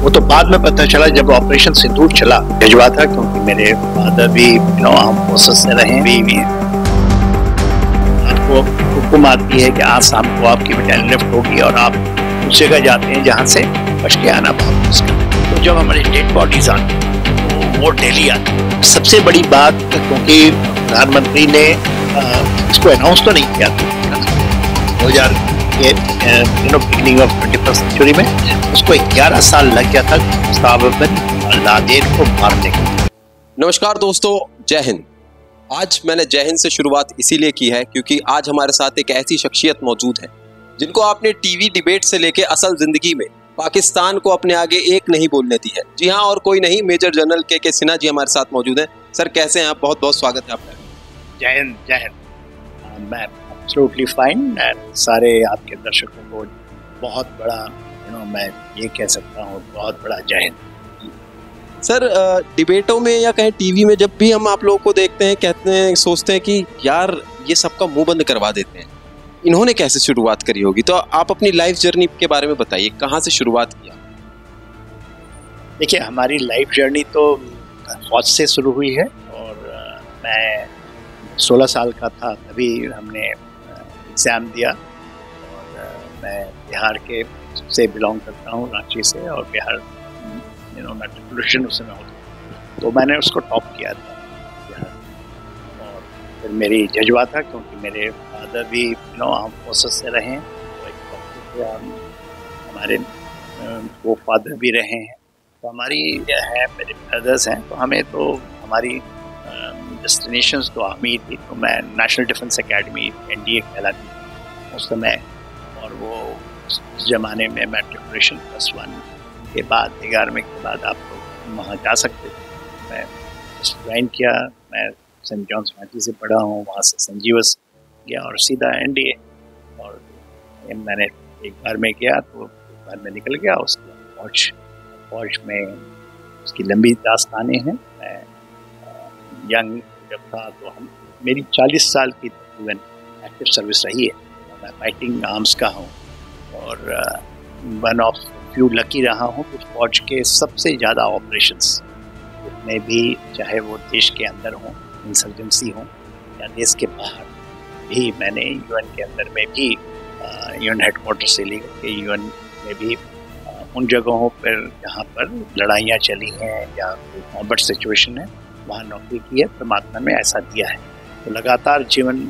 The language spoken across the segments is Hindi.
वो तो बाद में पता चला जब ऑपरेशन सिंदूर चला। भिजवा था क्योंकि मेरे फादर भी आर्म फोर्सेस से रहे। भी आपको हुक्म आती है कि आज शाम को आपकी बटालियन लिफ्ट होगी और आप उस जगह जाते हैं जहाँ से बच के आना बहुत मुश्किल है। तो जब हमारी डेड बॉडीज आती तो वो डेली आती। सबसे बड़ी बात, क्योंकि प्रधानमंत्री ने इसको अनाउंस तो नहीं किया था 2000 के बिगिनिंग ऑफ 21st सेंचुरी में, उसको 11 साल लग गया था उस्ताद बिन लादेन को मारने के। नमस्कार दोस्तों, जय हिंद। आज मैंने जय हिंद से शुरुआत इसीलिए की है क्योंकि आज हमारे साथ एक ऐसी शख्सियत मौजूद है जिनको आपने टीवी डिबेट से लेके असल जिंदगी में पाकिस्तान को अपने आगे एक नहीं बोलने दी है। जी हाँ, और कोई नहीं, मेजर जनरल के सिन्हा जी हमारे साथ मौजूद हैं। सर कैसे हैं आप? बहुत बहुत स्वागत है आपका। जय हिंद, जय हिंद। मैं एब्सोल्युटली फाइन। सारे आपके दर्शकों को बहुत बड़ा मैं ये कह सकता हूँ, बहुत बड़ा जय हिंद। सर डिबेटों में या कहीं टीवी में जब भी हम आप लोगों को देखते हैं, कहते हैं, सोचते हैं कि यार ये सबका मुंह बंद करवा देते हैं। इन्होंने कैसे शुरुआत करी होगी? तो आप अपनी लाइफ जर्नी के बारे में बताइए, कहाँ से शुरुआत किया? देखिए, हमारी लाइफ जर्नी तो फौज से शुरू हुई है और मैं 16 साल का था तभी हमने एग्ज़ाम दिया। और मैं बिहार के से बिलोंग करता हूँ, रांची से, और बिहार मेट्रिकुलेशन उसमें होता, तो मैंने उसको टॉप किया था बिहार। और फिर मेरी जज्बा था क्योंकि मेरे फादर भी आर्म फोर्सेस से रहे हैं, तो हमारे वो फादर भी रहे हैं, तो हमारी है, मेरे ब्रदर्स हैं, तो हमें तो हमारी डेस्टिनेशंस तो आर्मी थी। तो मैं नेशनल डिफेंस एकेडमी NDA कहलाती थी उस समय, और वो उस ज़माने में मैट्रिकुलेशन +1 के बाद 11वीं के बाद आप लोग वहाँ जा सकते थे। मैं ज्वाइन किया, मैं सेंट जॉन्स रांची से पढ़ा हूँ, वहाँ से संजीवस गया और सीधा NDA। और मैंने एक बार में गया तो एक बार में निकल गया। उसके बाद फौज में उसकी लंबी दास्तानें हैं। मैं यंग जब था तो मेरी 40 साल की तकरीबन एक्टिव सर्विस रही है। मैं फाइटिंग आर्म्स का हूँ और वन ऑफ फ्यू लकी रहा हूँ कि फौज के सबसे ज़्यादा ऑपरेशंस जितने भी, चाहे वो देश के अंदर हों, इंसर्जेंसी हों, या देश के बाहर भी, मैंने UN के अंदर में भी UN हेडक्वार्टर से लेकर UN में भी उन जगहों पर जहाँ पर लड़ाइयाँ चली हैं या कोई कॉम्बैट सिचुएशन है वहाँ नौकरी की है। परमात्मा में ऐसा दिया है, तो लगातार जीवन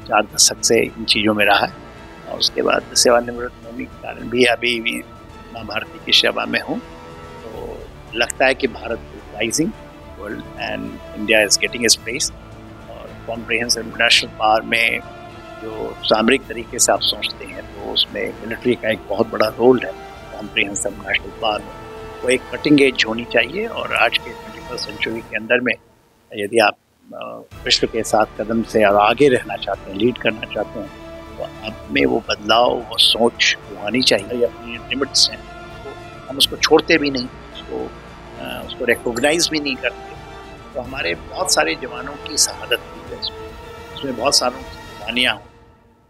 4 दशक से इन चीज़ों में रहा है। और उसके बाद सेवानिवृत्त होने के कारण भी अभी भी माँ भारती की सेवा में हूँ। तो लगता है कि Bharat is rising world and India is getting its place. और कॉम्प्रिहेंसिव इंटरनेशनल पावर में जो सामरिक तरीके से आप सोचते हैं तो उसमें मिलिट्री का एक बहुत बड़ा रोल है। कॉम्प्रिहेंसिव इंटरनेशनल पावर में वो एक कटिंग एज होनी चाहिए। और आज के 21st सेंचुरी के अंदर में यदि आप विश्व के साथ कदम से और आगे रहना चाहते हैं, लीड करना चाहते हैं, तो आप में वो बदलाव, वो सोच वो आनी चाहिए। अपनी लिमिट्स हैं तो हम उसको छोड़ते भी नहीं, उसको रिकॉग्नाइज भी नहीं करते। तो हमारे बहुत सारे जवानों की शहादत हुई है, उसमें बहुत सारों की कुर्बानियाँ हों,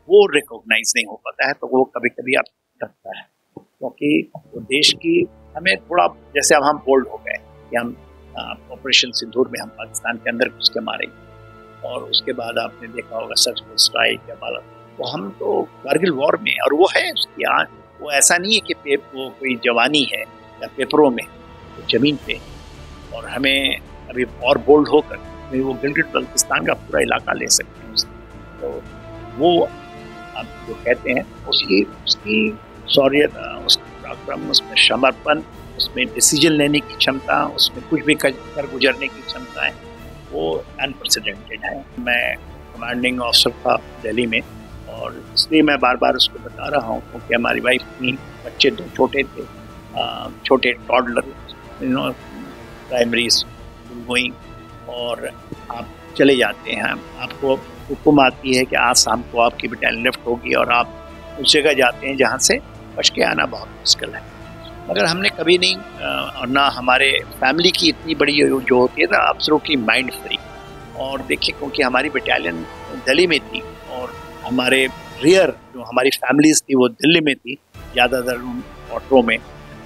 वो रिकॉग्नाइज नहीं हो पाता है। तो वो कभी कभी आप करता है क्योंकि वो देश की हमें थोड़ा, जैसे अब हम बोल्ड हो गए कि हम ऑपरेशन सिंदूर में हम पाकिस्तान के अंदर घुस के मारेंगे, और उसके बाद आपने देखा होगा सर्जिकल स्ट्राइक या बाला, तो हम तो कारगिल वॉर में, और वो है उसकी आँख, वो ऐसा नहीं है कि वो कोई जवानी है या पेपरों में, तो ज़मीन पे। और हमें अभी और बोल्ड होकर वो गिलगित बल्तिस्तान का पूरा इलाका ले सकते हैं। तो वो आप जो कहते हैं उसकी शौर्यता, उसकी पराक्रम, उसमें समर्पण, उसमें डिसीजन लेने की क्षमता, उसमें कुछ भी कर गुजरने की क्षमता है, वो अनप्रेसिडेंटेड है। मैं कमांडिंग ऑफिसर था दिल्ली में, और इसलिए मैं बार बार उसको बता रहा हूँ क्योंकि हमारी वाइफ की बच्चे 2 छोटे थे, छोटे टॉडलर, प्राइमरी स्कूल गोइंग, और आप चले जाते हैं, आपको हुक्म आती है कि आज शाम को आपकी बटालियन लिफ्ट होगी और आप उस जगह जाते हैं जहाँ से बच के आना बहुत मुश्किल है। मगर हमने कभी नहीं, और ना हमारे फैमिली की इतनी बड़ी जो होती है ना, एब्सोल्युटली माइंड फ्री। और देखिए, क्योंकि हमारी बटालियन दिल्ली में थी और हमारे रियर जो हमारी फैमिलीज थी वो दिल्ली में थी, ज़्यादातर क्वार्टरों में,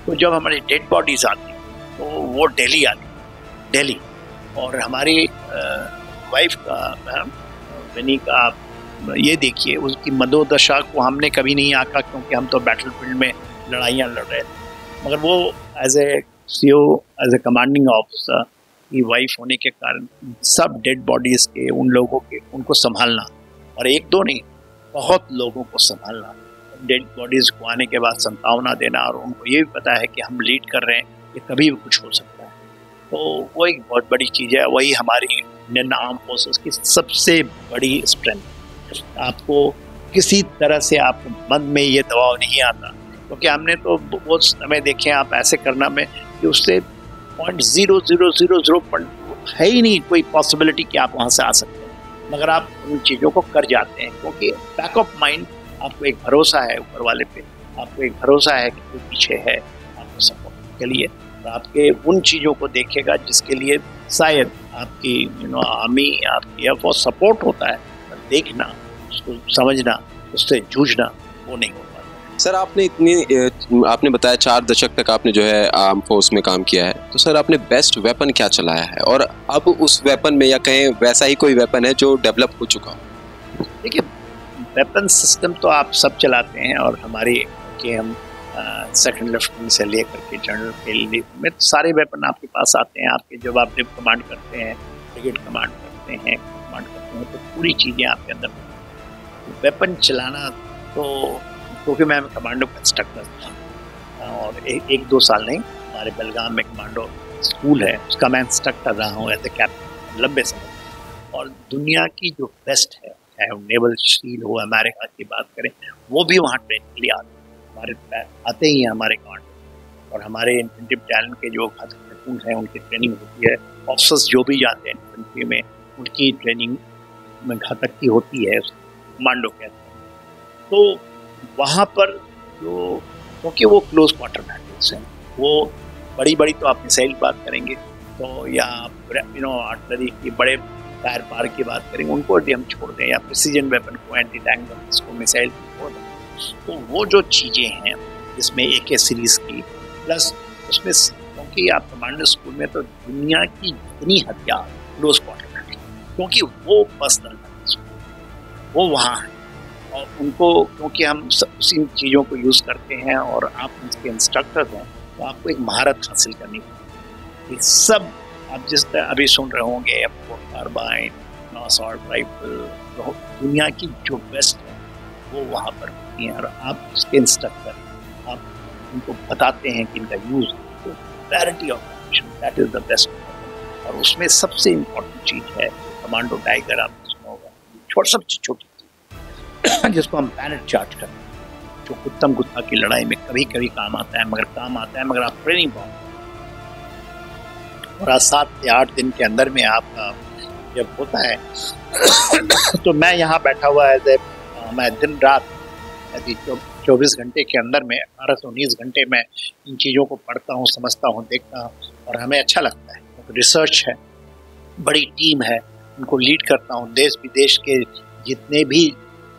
तो जब हमारी डेड बॉडीज आती तो वो दिल्ली आती, दिल्ली। और हमारी वाइफ का, विनी का, आप ये देखिए उसकी मनोदशा को हमने कभी नहीं आंका, क्योंकि हम तो बैटलफील्ड में लड़ाइयाँ लड़ रहे थे। मगर वो as a CO, as a commanding officer की वाइफ होने के कारण सब डेड बॉडीज़ के, उन लोगों के, उनको संभालना, और एक दो नहीं, बहुत लोगों को संभालना, डेड बॉडीज़ को आने के बाद संतावना देना, और उनको ये भी पता है कि हम लीड कर रहे हैं, कि कभी भी कुछ हो सकता है। तो वो एक बहुत बड़ी चीज़ है। वही हमारी इंडियन आर्म फोर्सेस की सबसे बड़ी स्ट्रेंथ। आपको किसी तरह से आपको मन में ये दबाव नहीं आता, क्योंकि हमने तो वो समय देखे आप ऐसे करना में कि उससे 0.0000 है ही नहीं कोई पॉसिबिलिटी कि आप वहाँ से आ सकते हैं, मगर आप उन चीज़ों को कर जाते हैं, क्योंकि बैक ऑफ माइंड आपको एक भरोसा है ऊपर वाले पे, आपको एक भरोसा है कि कोई पीछे है आपको सपोर्ट के लिए, तो आपके उन चीज़ों को देखेगा जिसके लिए शायद आपकी आर्मी, आपकी एयरफोर्स सपोर्ट होता है, पर देखना, उसको समझना, उससे जूझना वो नहीं होता। सर आपने बताया 4 दशक तक आपने जो है आर्म फोर्स में काम किया है, तो सर आपने बेस्ट वेपन क्या चलाया है, और अब उस वेपन में या कहें वैसा ही कोई वेपन है जो डेवलप हो चुका हो? देखिए, वेपन सिस्टम तो आप सब चलाते हैं, और हमारे कि हम सेकंड लेफ्टिनेंट से लेकर के जनरल के लिए में सारे वेपन आपके पास आते हैं। आपके जब आप डिप कमांड करते हैं, ब्रिगेड कमांड करते हैं, तो पूरी चीज़ें आपके अंदर। वेपन चलाना तो क्योंकि मैं कमांडो का इंस्ट्रक्टर था, और 1-2 साल नहीं, हमारे बेलगाम में कमांडो स्कूल है, उसका मैं इंस्ट्रक्टर रहा हूँ एज ए कैप्टन लंबे समय। और दुनिया की जो बेस्ट है, चाहे नेवल स्टील हो, अमेरिका की बात करें, वो भी वहाँ ट्रेन के लिए आते ही हैं हमारे कमांडो। और हमारे इन्फेंट्री बटालियन के जो खातून हैं उनकी ट्रेनिंग होती है, ऑफिसर्स जो भी जाते हैं इन्फेंट्री में उनकी ट्रेनिंग में घातक की होती है, कमांडो कहते हैं। तो वहाँ पर जो, क्योंकि वो क्लोज क्वार्टर बैटल्स हैं, वो बड़ी तो आप मिसाइल की बात करेंगे तो, या आर्टिलरी की बड़े फायर पार की बात करेंगे, उनको हम छोड़ दें, या प्रिसीजन वेपन को, एंटी टैंक को, मिसाइल को छोड़ दें। तो वो जो चीज़ें हैं जिसमें AK सीरीज़ की, प्लस उसमें क्योंकि आप कमांडो स्कूल में तो दुनिया की जितनी हथियार क्लोज क्वार्टर बैटल, क्योंकि वो पर्सनल वो वहाँ है, और उनको क्योंकि हम उसी चीज़ों को यूज़ करते हैं, और आप उसके इंस्ट्रक्टर हैं, तो आपको एक महारत हासिल करनी पड़ती है। सब आप जिस तरह अभी सुन रहे होंगे, कार्बाइन, असॉल्ट राइफल, दुनिया की जो बेस्ट है वो वहाँ पर होती हैं, और आप उसके इंस्ट्रक्टर, आप उनको बताते हैं कि इनका यूज़, तो clarity of action, that is the best. और उसमें सबसे इम्पोर्टेंट चीज़ है कमांडो टाइगर, आपने सुना होगा, सबसे छोटी चीज़ जिसको हम प्लैनेट चार्ज करते हैं, जो कुत्तम गुत्ता की लड़ाई में कभी कभी काम आता है, मगर आप ट्रेनिंग बहुत, और आज 7 से 8 दिन के अंदर में आपका जब होता है तो मैं यहाँ बैठा हुआ है, मैं दिन रात 24 घंटे के अंदर में 18 से 19 घंटे में इन चीज़ों को पढ़ता हूँ, समझता हूँ, देखता हूँ, और हमें अच्छा लगता है। रिसर्च है, बड़ी टीम है, उनको लीड करता हूँ। देश विदेश के जितने भी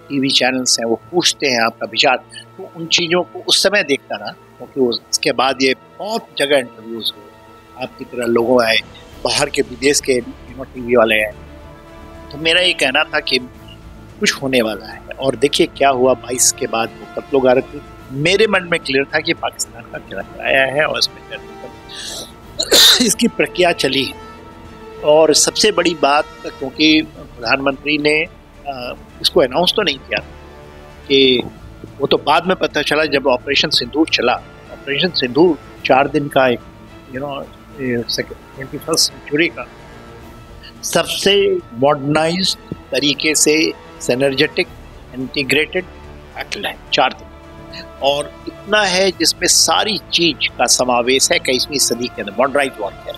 TV चैनल्स हैं वो पूछते हैं आपका विचार, तो उन चीज़ों को उस समय देखता ना, क्योंकि उसके बाद ये बहुत जगह इंटरव्यूज़ हुए, आपकी तरह लोगों आए, बाहर के विदेश के TV वाले हैं, तो मेरा ये कहना था कि कुछ होने वाला है। और देखिए क्या हुआ, 22 के बाद वो कब लोग आ रहे थे, मेरे मन में क्लियर था कि पाकिस्तान का गिरफ्तार आया है, और इसमें इसकी प्रक्रिया चली है। और सबसे बड़ी बात, क्योंकि प्रधानमंत्री ने इसको अनाउंस तो नहीं किया कि, वो तो बाद में पता चला जब ऑपरेशन सिंदूर चला। ऑपरेशन सिंदूर 4 दिन का एक 21st सेंचुरी का सबसे मॉडर्नाइज्ड तरीके से सिनर्जेटिक इंटीग्रेटेड बैटल है, 4 दिन, और इतना है जिसमें सारी चीज का समावेश है 21वीं सदी के अंदर। Modernised warfare,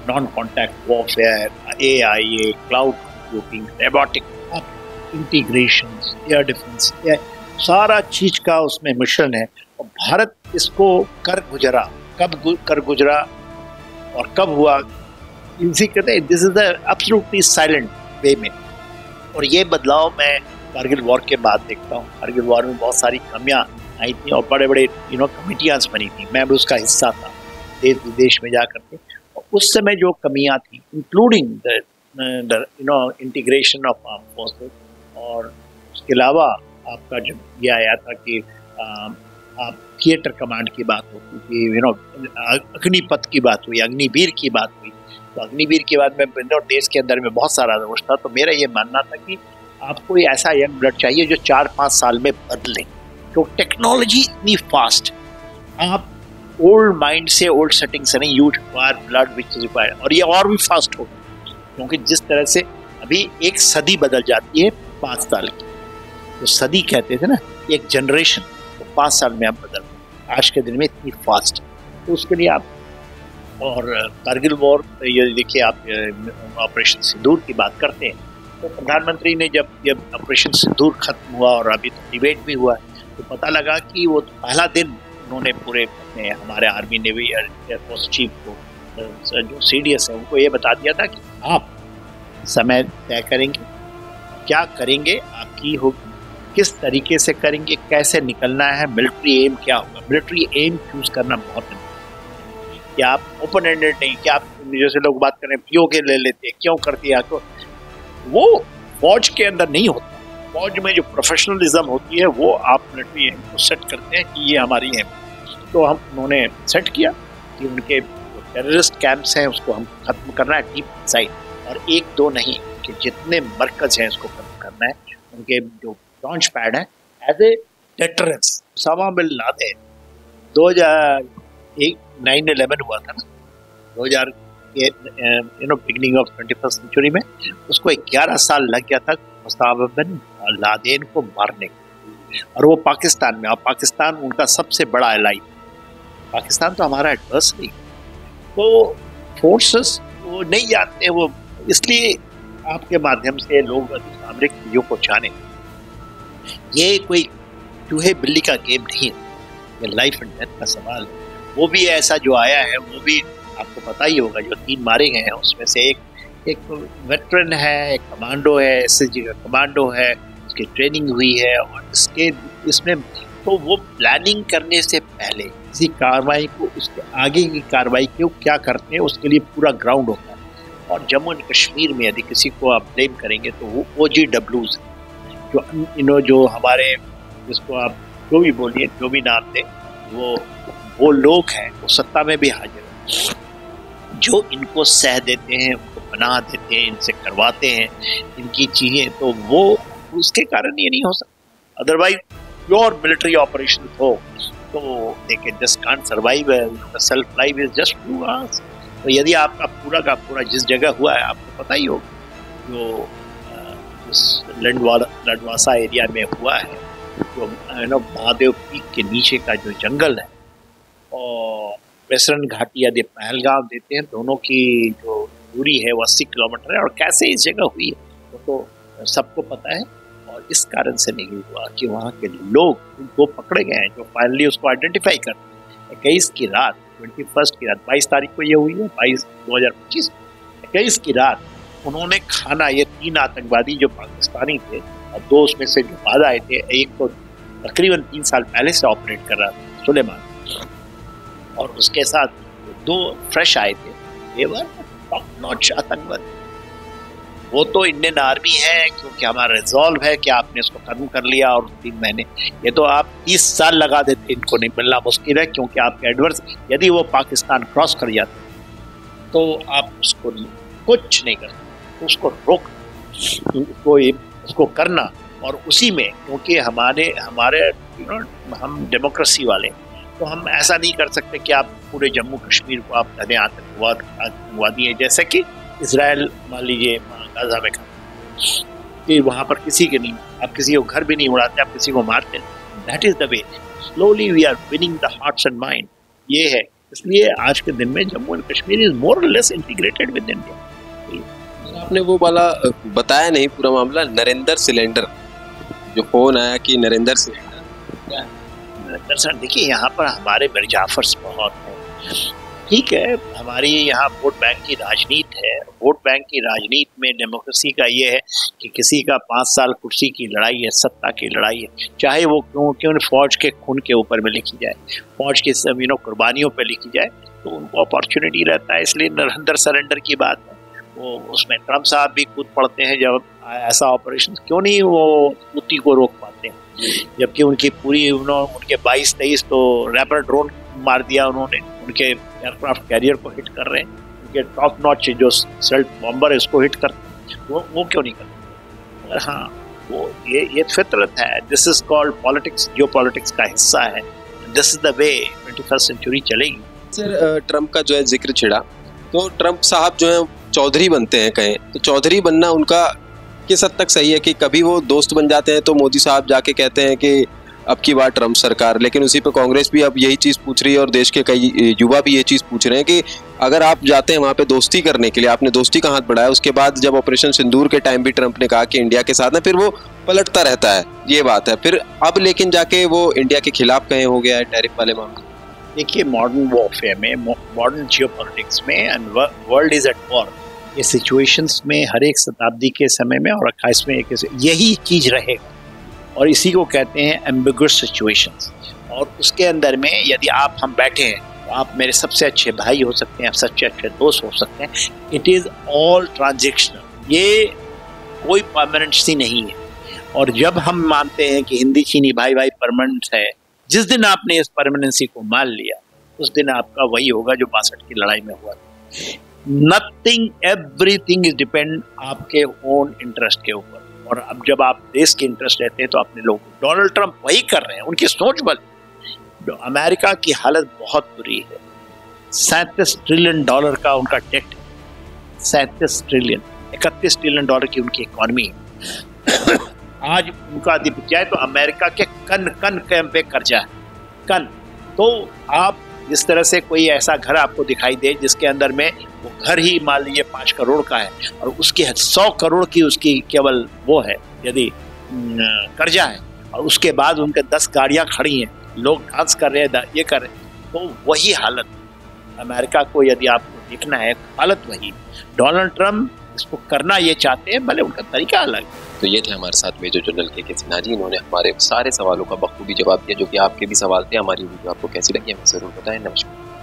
non contact warfare, AIA, cloud computing, robotic integration, air defence, सारा चीज का उसमें मिश्रण है। और भारत इसको कर गुजरा, कब कर गुजरा और कब हुआ, इसी कहते हैं this is the absolutely silent way में। और ये बदलाव मैं कारगिल वॉर के बाद देखता हूँ। कारगिल वॉर में बहुत सारी कमियां आई थी और बड़े बड़े कमिटियाँ बनी थी, मैं भी उसका हिस्सा था देश विदेश में जा करके। उस समय जो कमियां थी, including the integration of arm forces, और उसके अलावा आपका जब ये आया था कि आप थिएटर कमांड की बात होती थी, अग्निपथ की बात हुई, अग्निवीर की बात हुई। तो अग्निवीर के बाद में देश के अंदर में बहुत सारा दोष था। तो मेरा ये मानना था कि आपको ऐसा यंग ब्लड चाहिए जो 4-5 साल में बदले, तो टेक्नोलॉजी इतनी फास्ट, आप ओल्ड माइंड से, ओल्ड सेटिंग से नहीं, you require blood which is required, और ये और भी फास्ट होगा, क्योंकि जिस तरह से अभी एक सदी बदल जाती है 5 साल की, तो सदी कहते थे ना, एक जनरेशन, तो 5 साल में आप बदल, आज के दिन में इतनी फास्ट। तो उसके लिए आप, और कारगिल वॉर, ये देखिए आप ऑपरेशन सिंदूर की बात करते हैं, तो प्रधानमंत्री ने जब ऑपरेशन सिंदूर खत्म हुआ और अभी तो डिबेट भी हुआ, तो पता लगा कि वो पहला दिन उन्होंने पूरे हमारे आर्मी नेवी एयरफोर्स चीफ को, जो सीडीएस है, उनको ये बता दिया था कि आप समय तय करेंगे, क्या करेंगे, आपकी होगी, किस तरीके से करेंगे, कैसे निकलना है, मिलिट्री एम क्या होगा। मिलिट्री एम चूज करना बहुत इम्पोर्टेंट है, कि आप ओपन एंडेड नहीं, कि आप जैसे लोग बात करें पीओ के ले लेते हैं, क्यों करते हैं, तो वो फौज के अंदर नहीं होता। फौज में जो प्रोफेशनलिज्म होती है वो आप मिलिट्री एम को सेट करते हैं कि ये हमारी एम। तो हम उन्होंने सेट किया कि उनके टेररिस्ट कैंप्स हैं उसको हम खत्म करना है डीप साइड, और 1-2 नहीं, कि जितने मरकज हैं उसको खत्म करना है। उनके जो लॉन्च पैड है as a deterrence. Osama bin Laden 2001 9/11 हुआ था ना, 2000 बिगिनिंग ऑफ 21st सेंचुरी में, उसको 11 साल लग गया था ओसामा बिन लादेन को मारने को, और वो पाकिस्तान में, और पाकिस्तान उनका सबसे बड़ा एलाई, पाकिस्तान तो हमारा एडवर्सरी। तो फोर्सेस वो नहीं जानते, वो इसलिए आपके माध्यम से लोग सामरिक चीजों को जाने। ये कोई चूहे बिल्ली का गेम नहीं है, ये लाइफ एंड डेथ का सवाल है। वो भी ऐसा जो आया है, वो भी आपको पता ही होगा, जो 3 मारे गए हैं उसमें से एक वेटरन है, एक कमांडो है, एसएसजी का कमांडो है, उसकी ट्रेनिंग हुई है, और इसमें तो वो प्लानिंग करने से पहले किसी कार्रवाई को, उसके आगे की कार्रवाई को क्या करते हैं, उसके लिए पूरा ग्राउंड होता है। और जम्मू एंड कश्मीर में यदि किसी को आप ब्लेम करेंगे तो वो OGWs जो हमारे, जिसको आप जो भी बोलिए, जो भी नाम दें, वो लोग हैं, वो सत्ता में भी हाजिर हैं, जो इनको सह देते हैं, उनको पनाह देते हैं, इनसे करवाते हैं इनकी चीज़ें, तो वो उसके कारण ये नहीं हो सकता। अदरवाइज प्योर मिलिट्री ऑपरेशन हो तो they can just can't survive, self life is just 2 hours। तो यदि आपका पूरा का पूरा जिस जगह हुआ है, आपको पता ही होगा, जो लंडवासा एरिया में हुआ है, जो महादेव पीक के नीचे का जो जंगल है, और वेस्टर्न घाटी यदि पहलगाम देते हैं, दोनों की जो दूरी है वो 80 किलोमीटर है, और कैसे इस जगह हुई है तो सबको पता है। और इस कारण से नहीं हुआ कि वहाँ के लोग उनको पकड़े गए हैं, जो फाइनली उसको आइडेंटिफाई करते हैं। 21 की रात, 21 की रात, 22 तारीख को ये हुई है, 22/2025, 21 की रात उन्होंने खाना, ये 3 आतंकवादी जो पाकिस्तानी थे, और 2 उसमें से जो बाद आए थे, एक तो तकरीबन 3 साल पहले से ऑपरेट कर रहा था, सुलेमान, और उसके साथ 2 फ्रेश आए थे, ये टॉप नॉच आतंकवादी। वो तो इंडियन आर्मी है, क्योंकि हमारा रिजॉल्व है कि आपने इसको खत्म कर लिया, और 3 महीने, ये तो आप 30 साल लगा देते, इनको नहीं मिलना मुश्किल है, क्योंकि आपके एडवर्स, यदि वो पाकिस्तान क्रॉस कर जाते तो आप उसको कुछ नहीं कर सकते, उसको रोक, उसको करना, और उसी में, क्योंकि हमारे हम डेमोक्रेसी वाले, तो हम ऐसा नहीं कर सकते कि आप पूरे जम्मू कश्मीर को आप कहते आतंकवादी है, जैसे कि इसराइल मान लीजिए गाजा में कि वहाँ पर किसी के नहीं, आप किसी को घर भी नहीं उड़ाते, आप किसी को मारते। That is the way slowly we are winning the hearts and mind, ये है। इसलिए आज के दिन में Jammu and Kashmir is more और लेस इंटीग्रेटेड विद इंडिया। आपने वो वाला बताया नहीं पूरा मामला, नरेंद्र सिलेंडर, जो फोन आया कि नरेंद्र सिलेंडर, नरेंद्र सर, देखिए यहाँ पर हमारे मिर्जाफर्स बहुत हैं, ठीक है, हमारी यहाँ वोट बैंक की राजनीति है। वोट बैंक की राजनीति में डेमोक्रेसी का ये है कि किसी का 5 साल कुर्सी की लड़ाई है, सत्ता की लड़ाई है, चाहे वो क्यों फौज के खून के ऊपर में लिखी जाए, फौज की कुर्बानियों पे लिखी जाए, तो उनको अपॉर्चुनिटी रहता है। इसलिए नरेंद्र सरेंडर की बात है, वो उसमें ट्रम्प साहब भी कूद पड़ते हैं जब ऐसा ऑपरेशन, क्यों नहीं वो उसी को रोक पाते हैं, जबकि उनकी पूरी उनके 22-23 तो रैपर ड्रोन मार दिया उन्होंने, उनके एयरक्राफ्ट कैरियर को हिट कर रहे हैं, उनके टॉप नॉच जो सेल्फ बॉम्बर है उसको हिट करते हैं, वो क्यों नहीं करते। मगर हाँ, वो ये फितरत है। This is called politics, geo politics का हिस्सा है। This is the way 21st century चलेगी। सर, ट्रम्प का जो है जिक्र छिड़ा, तो ट्रम्प साहब जो है चौधरी बनते हैं, कहें तो चौधरी बनना उनका किस हद तक सही है कि कभी वो दोस्त बन जाते हैं तो मोदी साहब जाके कहते हैं कि अब की बार ट्रम्प सरकार, लेकिन उसी पे कांग्रेस भी अब यही चीज़ पूछ रही है और देश के कई युवा भी ये चीज़ पूछ रहे हैं कि अगर आप जाते हैं वहाँ पे दोस्ती करने के लिए, आपने दोस्ती का हाथ बढ़ाया, उसके बाद जब ऑपरेशन सिंदूर के टाइम भी ट्रम्प ने कहा कि इंडिया के साथ है, फिर वो पलटता रहता है, ये बात है। फिर अब लेकिन जाके वो इंडिया के खिलाफ कहीं हो गया है टैरिफ वाले मामले। देखिए, मॉडर्न वॉरफेयर में, मॉडर्न जियोपॉलिटिक्स में, and world is at war, ये सिचुएशंस में हर एक शताब्दी के समय में और 28वें यही चीज रहेगा, और इसी को कहते हैं एम्बिगुअस सिचुएशंस। और उसके अंदर में यदि हम बैठे हैं तो आप मेरे सबसे अच्छे भाई हो सकते हैं, सबसे अच्छे दोस्त हो सकते हैं। इट इज ऑल ट्रांजेक्शनल, ये कोई परमानेंसी नहीं है। और जब हम मानते हैं कि हिंदी चीनी भाई भाई परमानेंट है, जिस दिन आपने इस परमानेंसी को मान लिया, उस दिन आपका वही होगा जो 62 की लड़ाई में हुआ था। नथिंग, एवरीथिंग इज डिपेंड आपके ओन इंटरेस्ट के ऊपर। और अब जब आप देश के इंटरेस्ट रहते हैं तो अपने लोग, डोनाल्ड ट्रंप वही कर रहे हैं, उनकी सोच बल। अमेरिका की हालत बहुत बुरी है, $37 ट्रिलियन का उनका डेट, 37 ट्रिलियन, $31 ट्रिलियन की उनकी इकॉनमी है। आज उनका अधिपति जाए तो अमेरिका के कन पे कर्जा है, कन। तो आप जिस तरह से कोई ऐसा घर आपको दिखाई दे जिसके अंदर में वो घर ही मान लीजिए 5 करोड़ का है और उसकी 100 करोड़ की उसकी केवल वो है, यदि कर्जा है, और उसके बाद उनके 10 गाड़ियां खड़ी हैं, लोग डांस कर रहे हैं, ये कर रहे हैं, तो वही हालत अमेरिका को यदि आपको देखना है, हालत वही। डोनाल्ड ट्रंप इसको करना ये चाहते हैं, भले उनका तरीका अलग है। तो ये थे हमारे साथ मेजर जनरल के सिन्हा जी, इन्होंने हमारे सारे सवालों का बखूबी जवाब दिया, जो कि आपके भी सवाल थे। हमारी वीडियो आपको कैसी लगी हमें जरूर बताएं। नमस्कार।